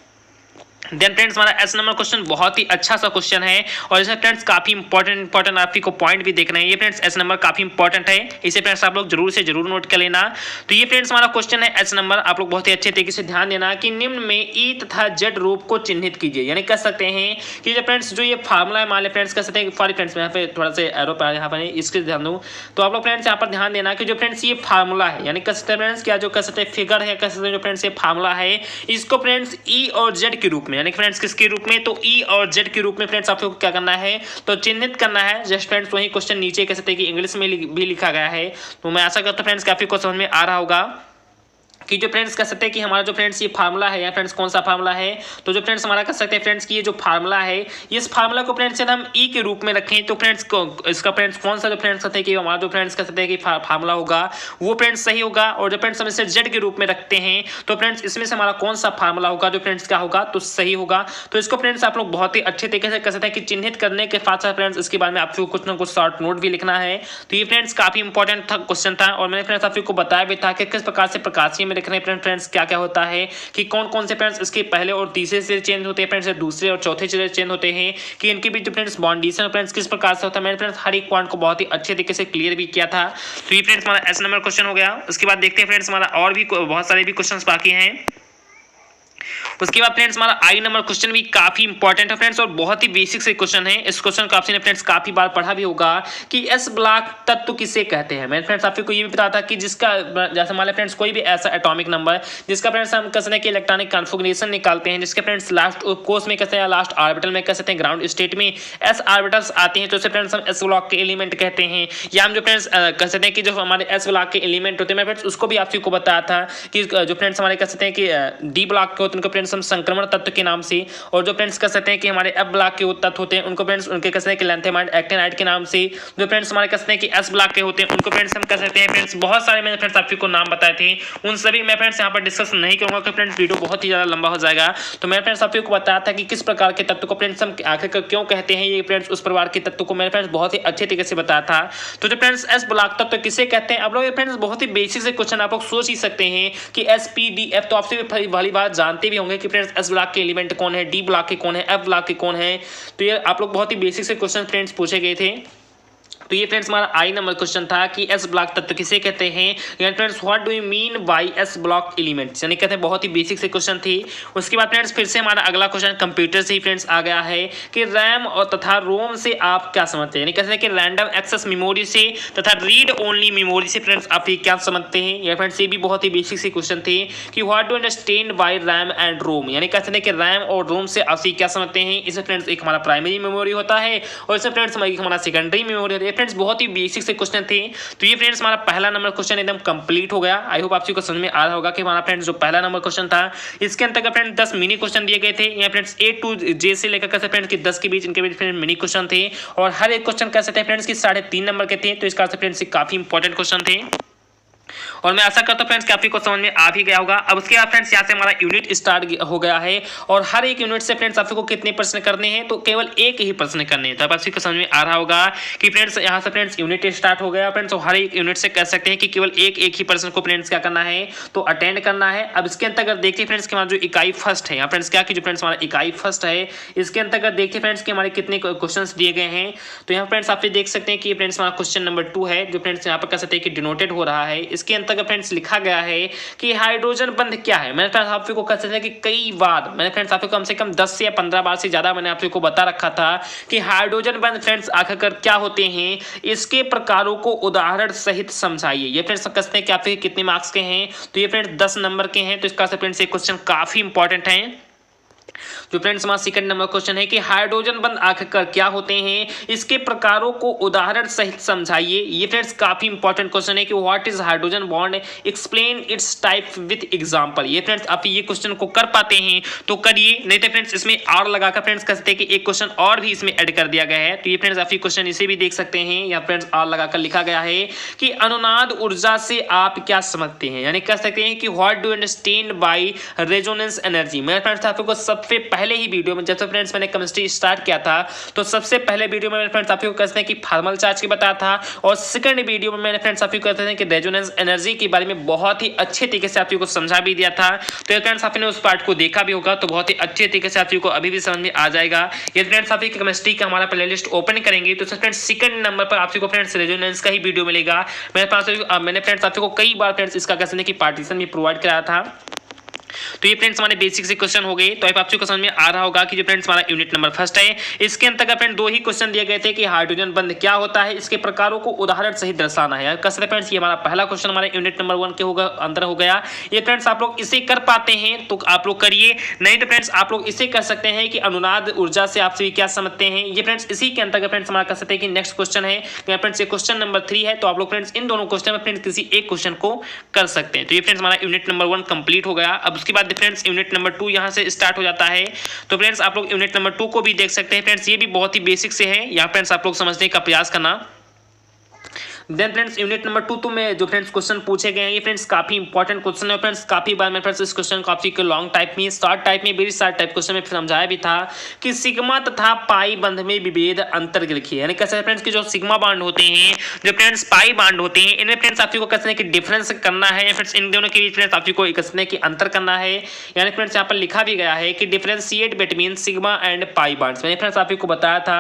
देन फ्रेंड्स हमारा एस नंबर क्वेश्चन बहुत ही अच्छा सा क्वेश्चन है और इसमें फ्रेंड्स काफी इंपॉर्टेंट आपको पॉइंट भी देखना है। ये फ्रेंड्स एस नंबर काफी इंपॉर्टेंट है, इसे फ्रेंड्स आप लोग जरूर से जरूर नोट कर लेना। तो ये फ्रेंड्स हमारा क्वेश्चन है एस नंबर, आप लोग बहुत ही अच्छे तरीके से ध्यान देना कि निम्न में ई तथा जेड रूप को चिन्हित कीजिए, यानी कह सकते हैं कि जो फ्रेंड्स जो ये फार्मूला है मान ले फ्रेंड्स कह सकते हैं फॉर फ्रेंड्स यहाँ पे थोड़ा सा एरो पर यहाँ पर इसके ध्यान दूँ तो आप लोग फ्रेंड्स यहाँ पर ध्यान देना कि जो फ्रेंड्स ये फार्मूला है यानी कह सकते हैं फ्रेंड्स क्या जो कह सकते हैं फिगर है कह सकते हैं जो फ्रेंड्स ये फार्मूला है इसको फ्रेंड्स ई और जेड के रूप में यानी फ्रेंड्स किसके रूप में तो ई और जेड के रूप में फ्रेंड्स आपको क्या करना है तो चिन्हित करना है। जस्ट फ्रेंड्स वही क्वेश्चन नीचे कह सकते हैं कि इंग्लिश में भी लिखा गया है, तो मैं आशा करता हूं फ्रेंड्स काफी को समझ में आ रहा होगा कि जो फ्रेंड्स कह सकते हैं कि हमारा जो फ्रेंड्स ये फार्मूला है या फ्रेंड्स कौन सा फार्मूला है तो जो फ्रेंड्स हमारा कह सकते हैं फ्रेंड्स कि ये जो फार्मूला है इस फार्मूला को फ्रेंड्स यदि हम ई के रूप में रखें तो फ्रेंड्स इसका फ्रेंड्स कौन सा जो फ्रेंड्स कहते हैं कि हमारा जो फ्रेंड्स कह सकते हैं कि फार्मूला होगा वो फ्रेंड्स सही होगा, और जो फ्रेंड्स हम इसे जेड के रूप में रखते हैं तो फ्रेंड्स इसमें से हमारा कौन सा फार्मूला होगा जो फ्रेंड्स क्या होगा तो सही होगा। तो इसको फ्रेंड्स आप लोग बहुत ही अच्छे तरीके से कह सकते हैं कि चिन्हित करने के साथ साथ फ्रेंड्स इसके बारे में आपको कुछ ना कुछ शॉर्ट नोट भी लिखना है। तो ये फ्रेंड्स काफी इंपॉर्टेंट था क्वेश्चन था और मैंने फ्रेंड्स आपको बताया भी था कि किस प्रकार से प्रकाशीय में लिखने फ्रेंड्स क्या क्या होता है कि कौन कौन से फ्रेंड्स इसके पहले और तीसरे से चेंज होते हैं फ्रेंड्स, दूसरे और चौथे से चेंज होते हैं कि इनके बीच फ्रेंड्स बॉन्डिशन फ्रेंड्स किस प्रकार से होता है। मैंने फ्रेंड्स हर एक पॉइंट को बहुत ही अच्छे तरीके से क्लियर भी किया था। तो ये फ्रेंड्स हमारा एस नंबर क्वेश्चन हो गया। उसके बाद देखते हैं फ्रेंड्स हमारा और भी बहुत सारे भी क्वेश्चंस बाकी हैं। उसके बाद फ्रेंड्स हमारा आई नंबर क्वेश्चन भी काफी इंपॉर्टेंट है फ्रेंड्स और बहुत ही बेसिक से क्वेश्चन है। इस क्वेश्चन को आपने फ्रेंड्स काफी बार पढ़ा भी होगा कि एस ब्लॉक तत्व किसे कहते हैं। मैंने फ्रेंड्स आपको ये भी बताया था कि जिसका जैसे मान लें फ्रेंड्स कोई भी ऐसा एटॉमिक नंबर जिसका फ्रेंड्स हम कह सकते हैं कि इलेक्ट्रॉनिक कॉन्फ़िगरेशन निकालते हैं जिसके फ्रेंड्स लास्ट कोर्स में कहते हैं लास्ट ऑर्बिटल में कह सकते हैं ग्राउंड स्टेट में एस ऑर्बिटल्स आते हैं तो उसे फ्रेंड्स हम एस ब्लॉक के एलिमेंट कहते हैं। या हम जो फ्रेंड्स कह सकते हैं कि जो हमारे एस ब्लॉक के एलिमेंट होते हैं मैं फ्रेंड्स उसको भी आपको बताया था कि जो फ्रेंड्स हमारे कह सकते हैं कि डी ब्लॉक के होते हैं उनको फ्रेंड्स हम संक्रमण तत्व के नाम से, और जो फ्रेंड्स कह सकते हैं कि हमारे एफ ब्लॉक के तत्व होते हैं उनको फ्रेंड्स उनके कह सकते हैं कि लैंथेमाइड एक्टिनाइड के नाम से, जो फ्रेंड्स हमारे कह सकते हैं कि एस ब्लॉक के होते हैं उनको फ्रेंड्स हम कह सकते हैं फ्रेंड्स बहुत सारे मैंने फ्रेंड्स आपको नाम बताए थे उन सभी मैं फ्रेंड्स यहाँ पर डिस्कस नहीं करूंगा कि फ्रेंड्स वीडियो बहुत ही ज्यादा लंबा हो जाएगा। तो मैं फ्रेंड्स आपको बताया था कि किस प्रकार के तत्व को फ्रेंड्स हम आखिर क्यों कहते हैं ये फ्रेंड्स उस प्रकार के तत्व को मैंने फ्रेंड्स बहुत ही अच्छे तरीके से बताया था। तो जो फ्रेंड्स एस ब्लॉक तत्व किसे कहते हैं आप लोग फ्रेंड्स बहुत ही बेसिक से क्वेश्चन आप लोग सोच ही सकते हैं कि एस पी डी एफ तो आपसे वाली बात जानते भी होंगे कि फ्रेंड्स एस ब्लॉक के एलिमेंट कौन है, डी ब्लॉक के कौन है, एफ ब्लॉक के कौन है। तो ये आप लोग बहुत ही बेसिक से क्वेश्चन फ्रेंड्स पूछे गए थे। तो ये फ्रेंड्स हमारा आई नंबर क्वेश्चन था कि एस ब्लॉक तत्व किसे कहते हैं, यानी friends what do you mean by S block elements, यानी कहते हैं बहुत ही बेसिक से क्वेश्चन थी। उसके बाद फ्रेंड्स फिर से हमारा अगला क्वेश्चन कंप्यूटर से ही फ्रेंड्स आ गया है कि रैम और तथा रोम से आप क्या समझते हैं, यानी कहते हैं कि रैंडम एक्सेस मेमोरी से तथा रीड ओनली मेमोरी से फ्रेंड्स आप ये क्या समझते हैं। या फ्रेंड्स ये भी बहुत ही बेसिक से क्वेश्चन थे कि what do understand by RAM and ROM, यानी कहते हैं कि रैम और रोम से आप क्या समझते हैं। इसमें फ्रेंड्स एक हमारा प्राइमरी मेमोरी होता है और इसमें फ्रेंड्स हमारा सेकेंडरी मेमोरी होती है। फ्रेंड्स बहुत ही बेसिक से क्वेश्चन थे। तो ये फ्रेंड्स हमारा पहला नंबर क्वेश्चन एकदम कंप्लीट हो गया। आई होप आपको समझ में आ रहा होगा कि हमारा फ्रेंड्स जो पहला नंबर क्वेश्चन था इसके अंतर्गत फ्रेंड्स 10 मिनी क्वेश्चन दिए गए थे। यहाँ फ्रेंड्स ए टू जे से लेकर कैसे फ्रेंड्स कि 10 के बीच इनके बीच फ्रेंड्स मिनी क्वेश्चन थे और हर एक क्वेश्चन कह सकते हैं फ्रेंड्स कि 3.5 नंबर के थे। तो इसका फ्रेंड्स काफी इंपॉर्टेंट क्वेश्चन थे और मैं आशा करता हूं फ्रेंड्स कि आपको समझ में आ भी गया होगा। अब उसके बाद फ्रेंड्स यहाँ से हमारा यूनिट स्टार्ट हो गया है और हर एक यूनिट से फ्रेंड्स आपको कितने प्रश्न करने हैं तो केवल एक ही प्रश्न करने हैं। तो आपको समझ में आ रहा होगा कि फ्रेंड्स यहाँ से फ्रेंड्स यूनिट स्टार्ट हो गया फ्रेंड्स, तो हर एक यूनिट से कह सकते हैं कि केवल एक ही प्रश्न को फ्रेंड्स क्या करना है तो अटेंड करना है। अब इसके अंतर्गत देखिए फ्रेंड्स कि हमारा जो इकाई फर्स्ट है यहाँ फ्रेंड्स क्या की जो फ्रेंड्स हमारा इकाई फर्स्ट है इसके अंतर्गत देखिए फ्रेंड्स कि हमारे कितने क्वेश्चन दिए गए हैं। तो यहाँ फ्रेंड्स आप देख सकते हैं कि फ्रेंड्स हमारा क्वेश्चन नंबर 2 है जो फ्रेंड्स यहाँ पर कह सकते हैं कि डिनोटेड हो रहा है। इसके अंतर्गत फ्रेंड्स लिखा गया है कि हाइड्रोजन बंध क्या है। मैंने फ्रेंड्स आपको कह सकते हैं कि कई बार मैंने फ्रेंड्स आपको कम से कम 10 से या 15 बार से ज्यादा मैंने आपको बता रखा था कि हाइड्रोजन बंध फ्रेंड्स आखिरकार क्या होते हैं, इसके प्रकारों को उदाहरण सहित समझाइए। ये फ्रेंड्स कहते हैं कि आपके कितने मार्क्स के हैं तो ये फ्रेंड्स 10 नंबर के हैं। तो इसका फ्रेंड्स ये क्वेश्चन काफी इंपॉर्टेंट है। जो फ्रेंड्स हमारा सेकंड नंबर क्वेश्चन है कि हाइड्रोजन बंध आखिरकार क्या होते हैं, इसके प्रकारों को उदाहरण सहित समझाइए। ये फ्रेंड्स काफी इंपॉर्टेंट क्वेश्चन है कि what is hydrogen bond, explain it's type with example. ये फ्रेंड्स आप ये क्वेश्चन को कर पाते हैं तो करिए, नहीं तो फ्रेंड्स इसमें आर लगाकर फ्रेंड्स कह सकते हैं कि एक क्वेश्चन और भी इसमें ऐड कर दिया गया है। तो ये फ्रेंड्स आप ये क्वेश्चन इसे भी देख सकते हैं, या फ्रेंड्स आर लगाकर लिखा गया है कि अनुनाद ऊर्जा से आप क्या समझते हैं, यानी कह सकते हैं कि what do understand by resonance energy. मैं फ्रेंड्स आपको सबसे पहले ही वीडियो में, जब फ्रेंड्स मैंने केमिस्ट्री स्टार्ट किया था तो सबसे पहले वीडियो में मैंने फ्रेंड्स आपको कहते हैं कि थर्मल चार्ज की बताया था, और सेकंड वीडियो में मैंने फ्रेंड्स आपको कहते हैं कि रेजोनेंस एनर्जी के बारे में बहुत ही अच्छे तरीके से आपको समझा भी दिया था। तो फ्रेंड्स आपने उस पार्ट को देखा भी होगा तो बहुत ही अच्छे तरीके से आपको अभी भी समझ में आ जाएगा। ये फ्रेंड्स आप केमिस्ट्री का हमारा प्लेलिस्ट ओपन करेंगे तो फ्रेंड्स सेकंड नंबर पर आपको फ्रेंड्स रेजोनेंस का ही वीडियो मिलेगा। मेरे पास मैंने फ्रेंड्स आपको कई बार फ्रेंड्स इसका कहते हैं कि पार्टीशन भी प्रोवाइड कराया था। तो ये फ्रेंड्स हमारे बेसिक से क्वेश्चन हो गए। तो आपको समझ में आ रहा होगा कि जो फ्रेंड्स हमारा यूनिट नंबर फर्स्ट है, इसके अंतर्गत फ्रेंड दो ही क्वेश्चन दिए गए थे कि हाइड्रोजन बंध क्या होता है, इसके प्रकारों को उदाहरण सहित दर्शाना है। कसर फ्रेंड्स ये हमारा पहला क्वेश्चन हमारे यूनिट नंबर 1 के होगा अंदर हो गया। ये फ्रेंड्स आप लोग इसे कर पाते हैं तो आप लोग करिए, नहीं तो फ्रेंड्स आप लोग इसे कर सकते हैं कि अनुनाद ऊर्जा से आप सभी क्या समझते हैं। ये फ्रेंड्स इसी के अंतर्गत फ्रेंड्स हमारा कह सकते हैं कि नेक्स्ट क्वेश्चन है फ्रेंड्स, ये क्वेश्चन नंबर 3 है। तो आप लोग फ्रेंड्स इन दोनों क्वेश्चन में फ्रेंड्स किसी एक क्वेश्चन को कर सकते हैं। तो ये फ्रेंड्स हमारा यूनिट नंबर 1 कंप्लीट हो गया। अब उसके बाद फ्रेंड्स यूनिट नंबर 2 यहां से स्टार्ट हो जाता है। तो फ्रेंड्स आप लोग यूनिट नंबर 2 को भी देख सकते हैं। फ्रेंड्स ये भी बहुत ही बेसिक से है, यहाँ फ्रेंड्स आप लोग समझने का प्रयास करना। देन फ्रेंड्स यूनिट नंबर 2 में जो फ्रेंड्स क्वेश्चन पूछे गए हैं ये फ्रेंड्स काफी इंपॉर्टेंट क्वेश्चन है फ्रेंड्स। काफी बार मैं फ्रेंड्स इस क्वेश्चन को आपको लॉन्ग टाइप में, शॉर्ट टाइप में, वेरी शॉर्ट टाइप क्वेश्चन में समझाया भी था कि सिग्मा तथा पाई बंध में विभेद अंतर लिखिए। यानी कैसे फ्रेंड्स कि जो सिग्मा बांड होते हैं, जो फ्रेंड्स पाई बांड होते हैं, इनमें फ्रेंड्स आपको कहते हैं कि डिफरेंस करना है फ्रेंड्स, इन दोनों के बीच फ्रेंड्स आपको कहते हैं कि अंतर करना है। यानी फ्रेंड्स यहाँ पर लिखा भी गया है कि differentiate between sigma and pi bonds. मैंने फ्रेंड्स आपको बताया था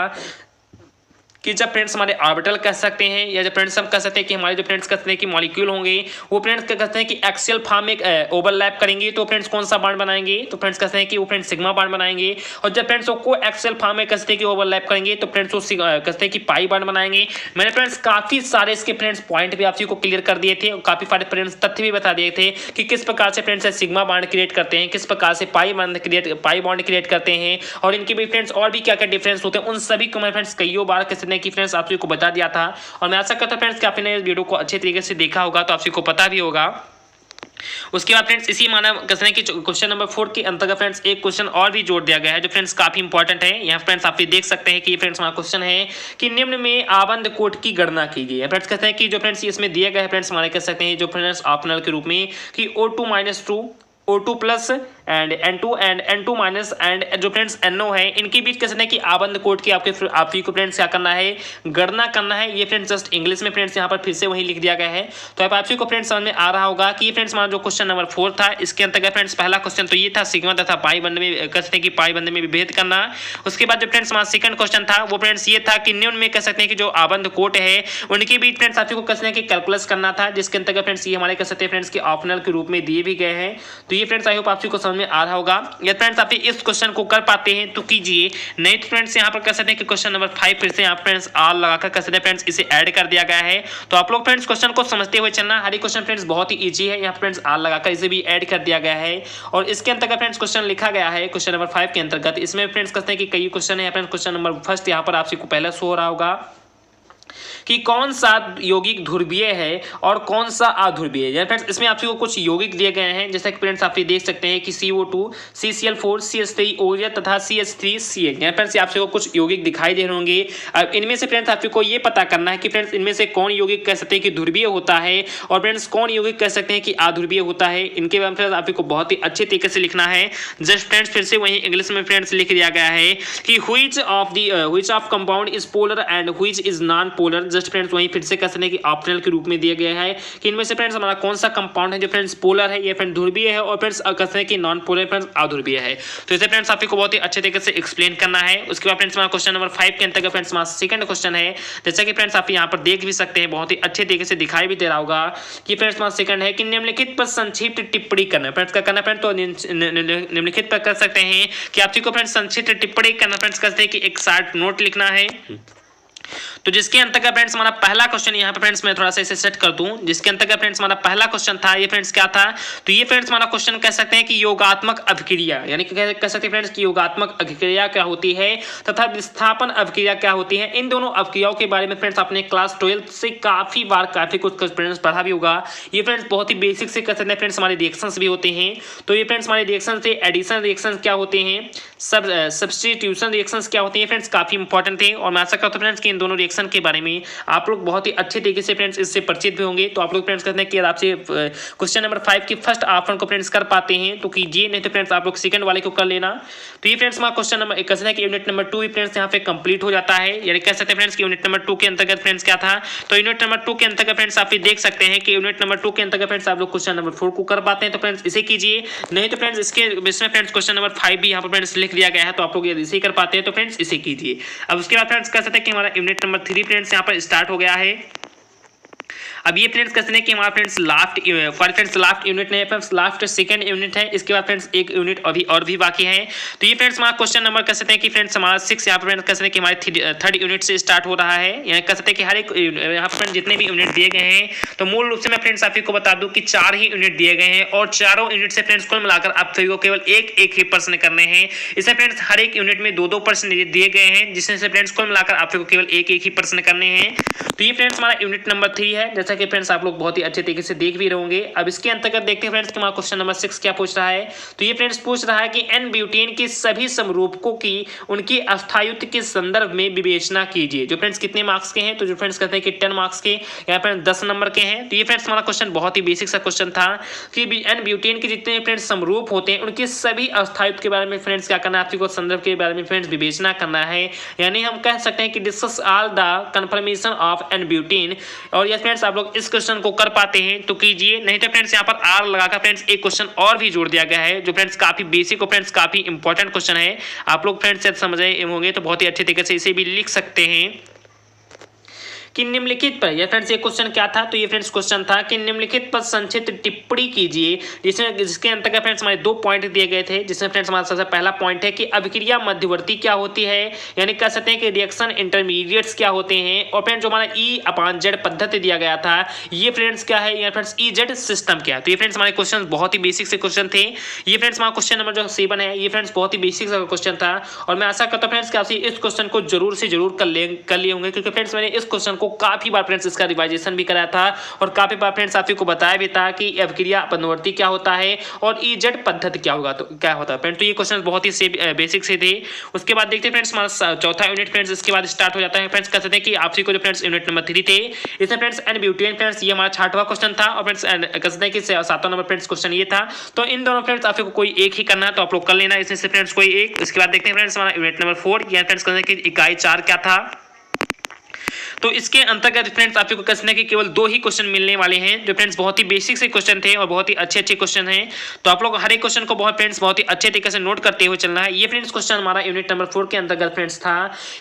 कि जब फ्रेंड्स हमारे ऑर्बिटल कह सकते हैं, या जब फ्रेंड्स हम कह सकते हैं कि हमारे जो फ्रेंड्स कहते हैं कि मॉलिक्यूल होंगे वो फ्रेंड्स क्या कहते हैं कि एक्सियल फॉर्म में ओवरलैप करेंगे तो फ्रेंड्स कौन सा बांड बनाएंगे, तो फ्रेंड्स कहते हैं कि वो फ्रेंड्स सिग्मा बांड बनाएंगे। और जब फ्रेंड्स को एक्सियल फॉर्म में कहते हैं कि ओवरलैप करेंगे तो फ्रेंड्स वो कहते हैं कि पाई बांड बनाएंगे। मैंने फ्रेंड्स काफी सारे इसके फ्रेंड्स पॉइंट भी आपको क्लियर कर दिए थे और काफी सारे फ्रेंड्स तथ्य भी बता दिए थे कि किस प्रकार से फ्रेंड्स सिग्मा बांड क्रिएट करते हैं, किस प्रकार से पाई बॉन्ड क्रिएट करते हैं, और इनके भी फ्रेंड्स और भी क्या क्या डिफरेंस होते हैं, उन सभी को मैं फ्रेंड्स कई बार कहते हैं कि फ्रेंड्स आपको बता दिया था। और मैं आशा करता हूं फ्रेंड्स कि आपने इस वीडियो को अच्छे तरीके से देखा होगा तो आपको पता भी होगा। उसके बाद फ्रेंड्स इसी माना कहते हैं कि क्वेश्चन नंबर 4 के अंतर्गत फ्रेंड्स एक क्वेश्चन और भी जोड़ दिया गया है जो फ्रेंड्स काफी इंपॉर्टेंट है। यहाँ फ्रेंड्स आप देख सकते हैं कि फ्रेंड्स हमारा क्वेश्चन है कि निम्न में आबंध कोट की गणना कीजिए। फ्रेंड्स कहते हैं कि जो फ्रेंड्स इसमें दिया गया है फ्रेंड्स हमारे कह सकते हैं जो फ्रेंड्स ऑप्शनल के रूप में कि O2-2 O2 plus and N2 and N2 minus and जो फ्रेंड्स NO है, इनके बीच कहते हैं कि आबंध कोट की आपको फ्रेंड्स क्या करना है, गणना करना है। ये फ्रेंड्स जस्ट इंग्लिश में फ्रेंड्स यहाँ पर फिर से वही लिख दिया गया है। तो अब आपको फ्रेंड्स समझ में आ रहा होगा कि फ्रेंड्स हमारा जो क्वेश्चन नंबर 4 था इसके अंतर्गत फ्रेंड्स पहला क्वेश्चन तो ये था सिग्मा तथा पाई बंध में कहते हैं कि पाई बंध में विभेद करना। उसके बाद जो फ्रेंड्स हमारा सेकंड क्वेश्चन था वो फ्रेंड्स ये था कि निम्न में कह सकते हैं कि जो आबंध कोट है उनके बीच फ्रेंड्स आपको कहते हैं कि कैलकुलस करना था, जिसके अंतर्गत फ्रेंड्स ये हमारे कह सकते हैं फ्रेंड्स की ऑप्शनल के रूप में दिए भी गए हैं। तो ये फ्रेंड्स आई होप आपको समझ में आ रहा होगा। यदि फ्रेंड्स आप इस क्वेश्चन को कर पाते हैं तो कीजिए, नहीं तो फ्रेंड्स यहाँ पर कह सकते हैं कि क्वेश्चन नंबर 5 फिर से यहाँ फ्रेंड्स आर लगाकर कह सकते हैं फ्रेंड्स इसे ऐड कर दिया गया है। तो आप लोग फ्रेंड्स क्वेश्चन को समझते हुए चलना। हर एक क्वेश्चन फ्रेंड्स बहुत ही इजी है, यहाँ फ्रेंड्स आर लगाकर इसे भी ऐड कर दिया गया है। और इसके अंतर्गत फ्रेंड्स क्वेश्चन लिखा गया है क्वेश्चन नंबर 5 के अंतर्गत। इसमें फ्रेंड्स कहते हैं कि कई क्वेश्चन है। फ्रेंड्स क्वेश्चन नंबर फर्स्ट यहाँ पर आपको पहले शो हो रहा होगा कि कौन सा यौगिक ध्रुवीय है और कौन सा अध्रुवीय है। फ्रेंड्स इसमें आपको कुछ यौगिक दिए गए हैं, जैसे कि फ्रेंड्स आप देख सकते हैं कि CO2, CCl4, CH3 OH तथा CH3CH। फ्रेंड्स आपको कुछ यौगिक दिखाई दे रहे होंगे। अब इनमें से फ्रेंड्स आपको ये पता करना है कि फ्रेंड्स इनमें से कौन यौगिक कह सकते हैं कि ध्रुवीय होता है और फ्रेंड्स कौन यौगिक कह सकते हैं कि अध्रुवीय होता है। इनके बारे में फ्रेंड्स आपको बहुत ही अच्छे तरीके से लिखना है। जस्ट फ्रेंड्स फिर से वही इंग्लिश में फ्रेंड्स लिख दिया गया है कि which of compound is polar and which is non polar। Just friends वहीं फिर से कह सकते हैं कि ऑप्शनल के रूप में दिया गया है कि इनमें से फ्रेंड्स हमारा कौन सा कंपाउंड है जो फ्रेंड्स पोलर है, ये फ्रेंड ध्रुवीय है, और फ्रेंड्स कहते हैं कि नॉन पोलर फ्रेंड्स अध्रुवीय है। तो इसे फ्रेंड्स आपको बहुत ही अच्छे तरीके से एक्सप्लेन करना है। उसके बाद फ्रेंड्स हमारा क्वेश्चन नंबर 5 के अंतर्गत फ्रेंड्स हमारा सेकंड क्वेश्चन है, जैसा कि फ्रेंड्स आप यहाँ पर देख भी सकते हैं, बहुत ही अच्छे तरीके से दिखाई भी दे रहा होगा कि फ्रेंड्स हमारा सेकंड है कि निम्नलिखित पर संक्षिप्त टिप्पणी करना। फ्रेंड्स क्या करना फ्रेंड्स, तो निम्नलिखित पर कर सकते हैं कि आपको फ्रेंड्स संक्षिप्त टिप्पणी करना। फ्रेंड्स कहते हैं कि एक शॉर्ट नोट लिखना है। तो जिसके अंतर्गत फ्रेंड्स हमारा पहला क्वेश्चन यहाँ पे फ्रेंड्स मैं थोड़ा सा इसे सेट कर दूं, जिसके अंतर्गत फ्रेंड्स हमारा पहला क्वेश्चन था ये फ्रेंड्स क्या था, तो ये फ्रेंड्स हमारा क्वेश्चन कह सकते हैं कि योगात्मक अभिक्रिया, यानी कि कह सकते हैं फ्रेंड्स कि योगात्मक अभिक्रिया क्या होती है तथा विस्थापन अभिक्रिया क्या होती है। इन दोनों अभिक्रियाओं के बारे में फ्रेंड्स आपने क्लास 12 से काफी बार काफी कुछ फ्रेंड्स पढ़ा भी होगा। ये फ्रेंड्स बहुत ही बेसिक से कह सकते हैं फ्रेंड्स हमारे रिएक्शंस भी होते हैं। तो ये फ्रेंड्स हमारे रिएक्शन से एडिशन रिएक्शन क्या होते हैं, सब्स्टिट्यूशन रिएक्शंस क्या होती हैं फ्रेंड्स, काफी इंपॉर्टेंट थे। और मैं आशा करता हूं फ्रेंड्स कि इन दोनों रिएक्शन के बारे में आप लोग बहुत ही अच्छे तरीके से फ्रेंड्स इससे परिचित भी होंगे। तो आप लोग फ्रेंड्स कहते हैं कि आपसे क्वेश्चन नंबर 5 की फर्स्ट ऑप्शन को फ्रेंड्स कर पाते हैं तो कीजिए, नहीं तो फ्रेंड्स आप लोग सेकंड वाले को कर लेना। तो ये फ्रेंड्स हमारा क्वेश्चन नंबर कह सकते हैं कि यूनिट नंबर 2 फ्रेंड्स यहाँ पे कंप्लीट हो जाता है। यानी कह सकते हैं फ्रेंड्स कि यूनिट नंबर 2 के अंतर्गत फ्रेंड्स क्या था, तो यूनिट नंबर 2 के अंतर्गत फ्रेंड्स आप देख सकते हैं कि यूनिट नंबर 2 के अंतर्गत फ्रेंड्स आप लोग क्वेश्चन नंबर 4 को कर पाते हैं। तो फ्रेंड्स इसे कीजिए, नहीं तो फ्रेंड्स इसके इसमें फ्रेंड्स क्वेश्चन नंबर 5 भी यहाँ पर फ्रेंड्स लिख दिया गया है, तो आप लोग यदि इसे कर पाते हैं तो फ्रेंड्स इसे कीजिए। अब उसके बाद फ्रेंड्स कह सकते हैं कि हमारा यूनिट नंबर 3 फ्रेंड्स यहाँ पर स्टार्ट हो गया है। अब ये फ्रेंड्स कहते हैं कि हमारा फ्रेंड्स लास्ट यूनिट नहीं है फ्रेंड्स, लास्ट सेकंड यूनिट है। इसके बाद फ्रेंड्स एक यूनिट अभी और भी बाकी है। तो ये फ्रेंड्स हमारा क्वेश्चन नंबर कह सकते हैं कि फ्रेंड्स हमारा 6 यहाँ पर फ्रेंड्स कह सकते हैं कि हमारे थर्ड यूनिट से स्टार्ट हो रहा है। यानी कह सकते हैं कि हर एक यहाँ पर जितने भी यूनिट दिए गए हैं, तो मूल रूप से मैं फ्रेंड्स आप को बता दूं कि 4 ही यूनिट दिए गए हैं और चारों यूनिट से फ्रेंड्स कुल मिलाकर आप सभी को केवल एक ही प्रश्न करने हैं। इसमें फ्रेंड्स हर एक यूनिट में 2-2 प्रश्न दिए गए हैं, जिसमें से फ्रेंड्स कुल मिलाकर आप सभी को केवल एक ही प्रश्न करने हैं। तो ये फ्रेंड्स हमारा यूनिट नंबर 3 है, जैसा कि फ्रेंड्स आप लोग बहुत ही अच्छे तरीके से देख भी रहोगे। अब इसके अंतर्गत देखते हैं फ्रेंड्स कि हमारा क्वेश्चन नंबर 6 क्या पूछ रहा है। तो ये फ्रेंड्स पूछ रहा है कि एन ब्यूटेन के सभी समरूपकों की उनकी अस्थायित्व के संदर्भ में विवेचना कीजिए। जो फ्रेंड्स कितने मार्क्स के हैं, तो जो फ्रेंड्स कहते हैं कि 10 मार्क्स के, यहाँ पर 10 नंबर के हैं। तो ये फ्रेंड्स हमारा क्वेश्चन बहुत ही बेसिक सा क्वेश्चन था कि एन ब्यूटेन के जितने फ्रेंड्स समरूप होते हैं उनके सभी अस्थायित्व के बारे में फ्रेंड्स क्या करना है, आपको संदर्भ के बारे में फ्रेंड्स विवेचना करना है। यानी हम कह सकते हैं कि discuss all the conformation of n butane. और ये फ्रेंड्स आप लोग इस क्वेश्चन को कर पाते हैं तो कीजिए, नहीं तो फ्रेंड्स यहाँ पर आर लगाकर फ्रेंड्स एक क्वेश्चन और भी जोड़ दिया गया है, जो फ्रेंड्स काफी बेसिक और फ्रेंड्स काफी इंपॉर्टेंट क्वेश्चन है। आप लोग फ्रेंड्स शायद समझ रहे होंगे तो बहुत ही अच्छे तरीके से इसे भी लिख सकते हैं कि निम्नलिखित पर, ये फ्रेंड्स ये क्वेश्चन क्या था, तो ये फ्रेंड्स क्वेश्चन था कि निम्नलिखित पर संक्षिप्त टिप्पणी कीजिए, जिसके अंतर्गत फ्रेंड्स हमारे 2 पॉइंट दिए गए थे। जिसमें फ्रेंड्स हमारा सबसे पहला पॉइंट है कि अभिक्रिया मध्यवर्ती क्या होती है, यानी कह सकते हैं कि रिएक्शन इंटरमीडिएट्स क्या होते हैं। और फ्रेंड्स जो हमारा E/Z पद्धति दिया गया था, ये फ्रेंड्स क्या है, या फ्रेंड्स EZ सिस्टम क्या है। तो ये फ्रेंड्स हमारे क्वेश्चन बहुत ही बेसिक से क्वेश्चन थे। ये फ्रेंड्स हमारा क्वेश्चन नंबर जो 7 है, ये फ्रेंड्स बहुत ही बेसिक सा क्वेश्चन था। और मैं आशा करता हूं फ्रेंड्स कि आप इस क्वेश्चन को जरूर से जरूर कर लिए होंगे, क्योंकि फ्रेंड्स मैंने इस क्वेश्चन को काफी बार फ्रेंड्स इसका रिवाइजेशन भी कराया था और काफी बार फ्रेंड्स आप को बताया भी था कि अभिक्रिया मध्यवर्ती क्या होता है और EZ पद्धति क्या होगा, तो क्या होता है फ्रेंड्स। तो ये क्वेश्चन बहुत ही बेसिक से थे। उसके बाद देखते हैं फ्रेंड्स हमारा चौथा यूनिट फ्रेंड्स इसके बाद स्टार्ट हो जाता है। फ्रेंड्स कह सकते हैं कि आपसी को जो फ्रेंड्स यूनिट नंबर 3 थे, इसमें फ्रेंड्स एन ब्यूटेन फ्रेंड्स ये हमारा 6वां क्वेश्चन था। और फ्रेंड्स कह सकते हैं कि 7वां नंबर फ्रेंड्स क्वेश्चन ये था। तो इन दोनों फ्रेंड्स आपको कोई एक ही करना है, तो आप लोग कर लेना इसमें से फ्रेंड्स कोई एक। इसके बाद देखते हैं फ्रेंड्स हमारा यूनिट नंबर 4, या फ्रेंड्स कहते हैं कि इकाई 4 क्या था। तो इसके अंतर्गत फ्रेंड्स आपको कसने के केवल 2 ही क्वेश्चन मिलने वाले हैं, जो फ्रेंड्स बहुत ही बेसिक से क्वेश्चन थे और बहुत ही अच्छे क्वेश्चन हैं। तो आप लोग हर एक क्वेश्चन को बहुत ही अच्छे तरीके से नोट करते हुए चलना है। ये फ्रेंड्स क्वेश्चन हमारा यूनिट नंबर 4 के अंतर्गत फ्रेंड्स था।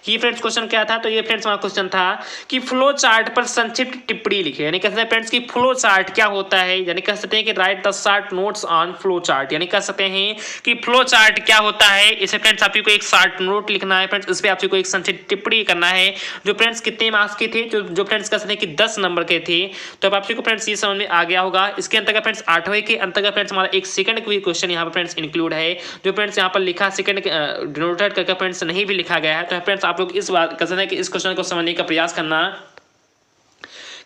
ये फ्रेंड्स क्वेश्चन क्या था, तो ये फ्रेंड्स हमारा क्वेश्चन था कि फ्लो चार्ट पर संक्षिप्त टिप्पणी लिखे। यानी कह सकते हैं फ्रेंड्स कि फ्लो चार्ट क्या होता है, यानी कह सकते हैं कि right the short notes on flow chart. यानी कह सकते हैं कि फ्लो चार्ट क्या होता है, इसे फ्रेंड्स आपको एक शॉर्ट नोट लिखना है फ्रेंड्स, इस पे आपको एक संक्षिप्त टिप्पणी करना है। जो फ्रेंड्स कितने मार्क्स के थे, जो फ्रेंड्स कह सकते हैं कि 10 नंबर के थे। तो अब आपको फ्रेंड्स ये समझ में आ गया होगा। इसके अंतर्गत फ्रेंड्स 8वें के अंतर्गत फ्रेंड्स हमारा एक सेकंड का भी क्वेश्चन यहाँ पर फ्रेंड्स इंक्लूड है, जो फ्रेंड्स यहाँ पर लिखा सेकंड डिनोटेड करके फ्रेंड्स नहीं भी लिखा गया है। तो फ्रेंड्स आप लोग इस बात कह सकते हैं कि इस क्वेश्चन को समझने का प्रयास करना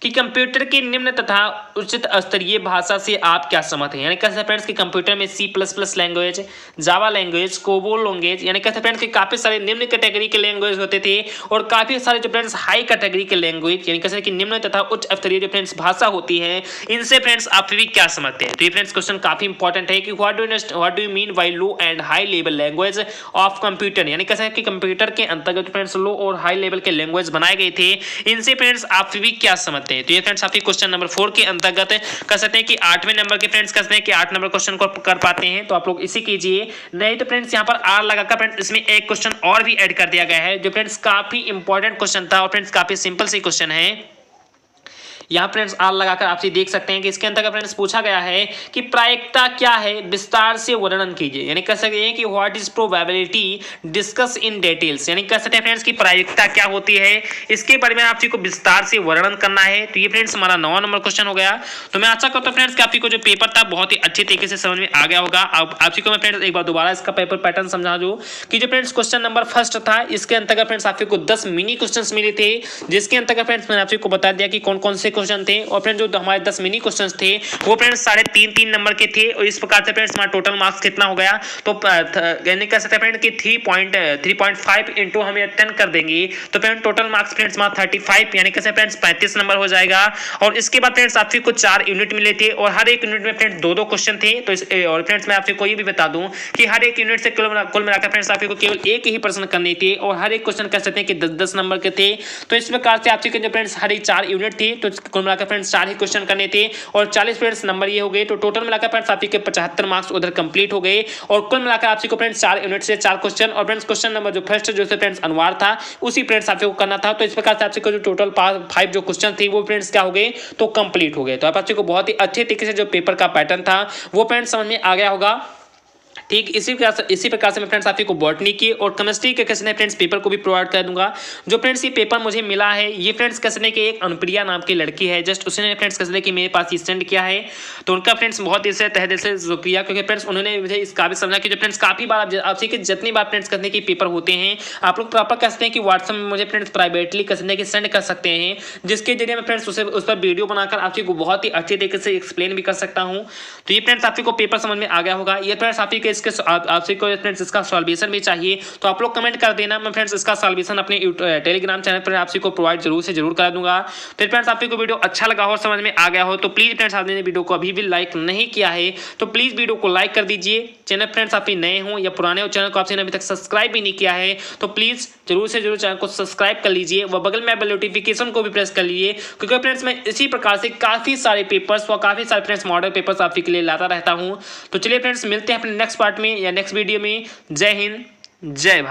कि कंप्यूटर की निम्न तथा उच्च स्तरीय भाषा से आप क्या समझते हैं। यानी कैसे फ्रेंड्स कि कंप्यूटर में C++ language, Java language, COBOL language, यानी कैसे फ्रेंड्स कि काफी सारे निम्न कैटेगरी के लैंग्वेज होते थे और काफी सारे जो फ्रेंड्स हाई कैटेगरी के लैंग्वेज, यानी कैसे कि निम्न तथा उच्च स्तरीय जो फ्रेंड्स भाषा होती है, इनसे फ्रेंड्स आप भी क्या समझते हैं। तो ये फ्रेंड्स क्वेश्चन काफी इंपॉर्टेंट है कि what do you mean by low and high level language of computer. यानी कैसे कि कंप्यूटर के अंतर्गत फ्रेंड्स लो और हाई लेवल के लैंग्वेज बनाए गए थे, इनसे फ्रेंड्स आप भी क्या समझते हैं। तो ये फ्रेंड्स आपके क्वेश्चन नंबर 4 के अंतर्गत कह सकते हैं कि 8वें नंबर के फ्रेंड्स कहते हैं कि 8 नंबर क्वेश्चन को कर पाते हैं, तो आप लोग इसी कीजिए। नहीं तो फ्रेंड्स यहाँ पर आर लगाकर फ्रेंड्स इसमें एक क्वेश्चन और भी ऐड कर दिया गया है, जो फ्रेंड्स काफी इंपॉर्टेंट क्वेश्चन था और फ्रेंड्स काफी सिंपल सी क्वेश्चन है। यहाँ फ्रेंड्स आर लगाकर आप देख सकते हैं कि इसके अंतर्गत फ्रेंड्स पूछा गया है कि प्रायिकता क्या है, विस्तार से वर्णन कीजिए। यानी कह सकते हैं कि what is probability, discuss in details. यानी कह सकते हैं फ्रेंड्स की प्रायिकता क्या होती है, इसके बारे में आप को विस्तार से वर्णन करना है। तो ये फ्रेंड्स हमारा 9वां नंबर क्वेश्चन हो गया। तो मैं आशा करता हूं फ्रेंड्स कि आपको जो पेपर था बहुत ही अच्छे तरीके से समझ में आ गया होगा। अब आपको मैं फ्रेंड्स एक बार दोबारा इसका पेपर पैटर्न समझा दूं कि जो फ्रेंड्स क्वेश्चन नंबर फर्स्ट था, इसके अंतर्गत फ्रेंड्स आपको 10 मिनी क्वेश्चंस मिले थे, जिसके अंतर्गत फ्रेंड्स मैंने आपको बता दिया कि कौन कौन से क्वेश्चन थे। और फ्रेंड्स जो हमारे 10 मिनी क्वेश्चंस थे वो फ्रेंड्स 3.5 नंबर के थे। और इस प्रकार से फ्रेंड्स हमारा टोटल मार्क्स कितना हो गया, तो यानी कह सकते हैं फ्रेंड कि 3.5 इंटू हम 10 कर देंगे तो फ्रेंड टोटल मार्क्स फ्रेंड्स हमारा 35 यानी कैसे फ्रेंड्स 35 नंबर हो जाएगा। और इसके बाद फ्रेंड्स आपको 4 यूनिट मिले थे और हर एक यूनिट में फ्रेंड्स 2-2 क्वेश्चन थे। तो और फ्रेंड्स मैं आपको ये भी बता दूं कि हर एक यूनिट से कुल मिलाकर फ्रेंड्स आपको केवल एक ही प्रश्न करने थे और हर एक क्वेश्चन कह सकते हैं कि 10-10 नंबर के थे। तो इस प्रकार से आपके जो फ्रेंड्स हर एक 4 यूनिट थी तो कुल मिलाकर फ्रेंड्स 4 ही क्वेश्चन करने थे और 40 फ्रेंड्स नंबर ये हो गए। तो टोटल मिलाकर फ्रेंड्स आपके 75 मार्क्स उधर कंप्लीट हो गए और कुल मिलाकर आपको फ्रेंड्स 4 यूनिट से 4 क्वेश्चन और फ्रेंड्स क्वेश्चन नंबर जो फर्स्ट जो फ्रेंड्स अनुवाद था उसी फ्रेंड्स आपको करना था। तो इस प्रकार से आपको जो टोटल 5 जो क्वेश्चन थे वो फ्रेंड्स क्या हो गए, तो कंप्लीट हो गए। तो आपको बहुत ही अच्छे तरीके से जो पेपर का पैटर्न था वो फ्रेंड्स समझ में आ गया होगा। ठीक इसी प्रकार से मैं फ्रेंड्स आपको बॉटनी की और केमिस्ट्री के कैसे फ्रेंड्स पेपर को भी प्रोवाइड कर दूंगा। जो फ्रेंड्स ये पेपर मुझे मिला है ये फ्रेंड्स कैसे कि एक अनुप्रिया नाम की लड़की है, जस्ट उसने फ्रेंड्स कैसे कि मेरे पास ये सेंड किया है। तो उनका फ्रेंड्स बहुत ही तहे दिल से शुक्रिया, क्योंकि फ्रेंड्स उन्होंने मुझे इस काबिल समझा कि जो फ्रेंड्स काफ़ी बार आपसे कि जितनी बार फ्रेंड्स कहते हैं कि पेपर होते हैं आप लोग प्रॉपर कहते हैं कि व्हाट्सएप में मुझे फ्रेंड्स प्राइवेटली कहते कि सेंड कर सकते हैं, जिसके जरिए मैं फ्रेंड्स उस पर वीडियो बनाकर आपको बहुत ही अच्छे तरीके से एक्सप्लेन भी कर सकता हूँ। तो ये फ्रेंड्स आपको पेपर समझ में आ गया होगा। ये फ्रेंड्स आपके इसके आपसे फ्रेंड्स इसका सॉल्यूशन भी चाहिए तो आप लोग कमेंट कर देना, मैं फ्रेंड्स इसका सॉल्यूशन अपने टेलीग्राम चैनल पर आपको प्रोवाइड जरूर से जरूर करा दूंगा। फिर फ्रेंड्स आपको वीडियो अच्छा लगा हो, समझ में आ गया हो तो प्लीज फ्रेंड्स आपने वीडियो को अभी भी लाइक नहीं किया है तो प्लीज वीडियो को लाइक कर दीजिए। चैनल फ्रेंड्स आप नए हो या पुराने हो, चैनल को आपने अभी तक सब्सक्राइब भी नहीं किया है तो प्लीज जरूर से जरूर चैनल को सब्सक्राइब कर लीजिए व बगल में बेल नोटिफिकेशन को भी प्रेस कर लीजिए, क्योंकि फ्रेंड्स मैं इसी प्रकार से काफी सारे पेपर्स व काफी सारे फ्रेंड्स मॉडल पेपर्स आपके लिए लाता रहता हूं। तो चलिए फ्रेंड्स मिलते हैं अपने नेक्स्ट पार्ट में या नेक्स्ट वीडियो में। जय हिंद, जय भारत।